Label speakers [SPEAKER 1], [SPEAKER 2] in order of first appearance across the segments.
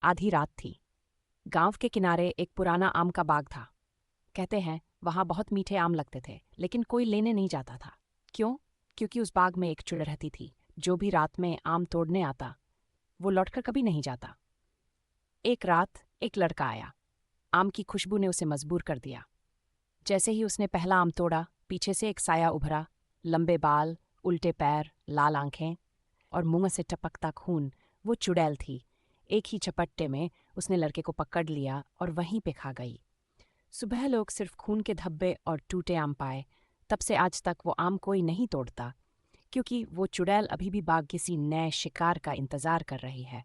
[SPEAKER 1] आधी रात थी। गांव के किनारे एक पुराना आम का बाग था। कहते हैं वहां बहुत मीठे आम लगते थे, लेकिन कोई लेने नहीं जाता था। क्यों? क्योंकि उस बाग में एक चुड़ैल रहती थी। जो भी रात में आम तोड़ने आता, वो लौटकर कभी नहीं जाता। एक रात एक लड़का आया। आम की खुशबू ने उसे मजबूर कर दिया। जैसे ही उसने पहला आम तोड़ा, पीछे से एक साया उभरा। लंबे बाल, उल्टे पैर, लाल आंखें और मुंह से टपकता खून। वो चुड़ैल थी। एक ही झपट्टे में उसने लड़के को पकड़ लिया और वहीं पे खा गई। सुबह लोग सिर्फ खून के धब्बे और टूटे आम पाए। तब से आज तक वो आम कोई नहीं तोड़ता, क्योंकि वो चुड़ैल अभी भी बाग किसी नए शिकार का इंतजार कर रही है।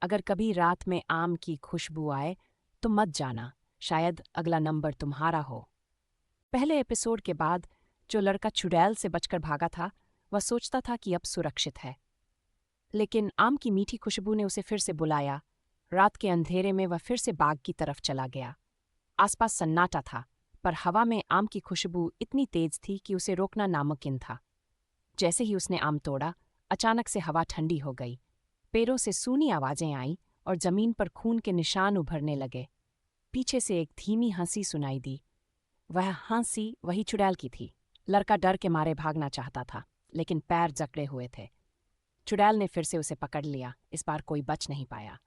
[SPEAKER 1] अगर कभी रात में आम की खुशबू आए तो मत जाना, शायद अगला नंबर तुम्हारा हो। पहले एपिसोड के बाद जो लड़का चुड़ैल से बचकर भागा था, वह सोचता था कि अब सुरक्षित है। लेकिन आम की मीठी खुशबू ने उसे फिर से बुलाया। रात के अंधेरे में वह फिर से बाग की तरफ चला गया। आसपास सन्नाटा था, पर हवा में आम की खुशबू इतनी तेज थी कि उसे रोकना नामुमकिन था। जैसे ही उसने आम तोड़ा, अचानक से हवा ठंडी हो गई। पेड़ों से सूनी आवाजें आईं और जमीन पर खून के निशान उभरने लगे। पीछे से एक धीमी हंसी सुनाई दी। वह हंसी वही चुड़ैल की थी। लड़का डर के मारे भागना चाहता था, लेकिन पैर जकड़े हुए थे। चुड़ैल ने फिर से उसे पकड़ लिया। इस बार कोई बच नहीं पाया।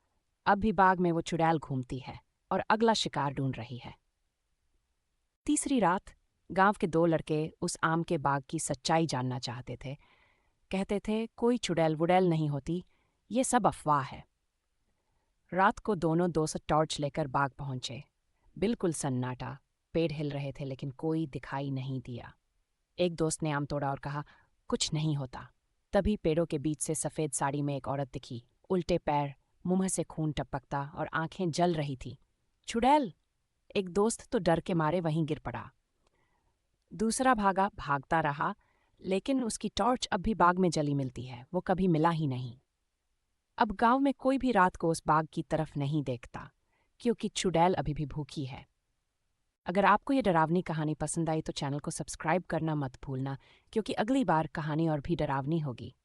[SPEAKER 1] अब भी बाग में वो चुड़ैल घूमती है और अगला शिकार ढूंढ रही है। तीसरी रात गांव के दो लड़के उस आम के बाग की सच्चाई जानना चाहते थे। कहते थे कोई चुड़ैल वुड़ैल नहीं होती, ये सब अफवाह है। रात को दोनों दोस्त टॉर्च लेकर बाग पहुंचे। बिल्कुल सन्नाटा। पेड़ हिल रहे थे, लेकिन कोई दिखाई नहीं दिया। एक दोस्त ने आम तोड़ा और कहा, कुछ नहीं होता। तभी पेड़ों के बीच से सफ़ेद साड़ी में एक औरत दिखी। उल्टे पैर, मुंह से खून टपकता और आंखें जल रही थी। चुड़ैल! एक दोस्त तो डर के मारे वहीं गिर पड़ा। दूसरा भागता रहा, लेकिन उसकी टॉर्च अब भी बाग में जली मिलती है। वो कभी मिला ही नहीं। अब गांव में कोई भी रात को उस बाग की तरफ नहीं देखता, क्योंकि चुड़ैल अभी भी भूखी है। अगर आपको ये डरावनी कहानी पसंद आई तो चैनल को सब्सक्राइब करना मत भूलना, क्योंकि अगली बार कहानी और भी डरावनी होगी।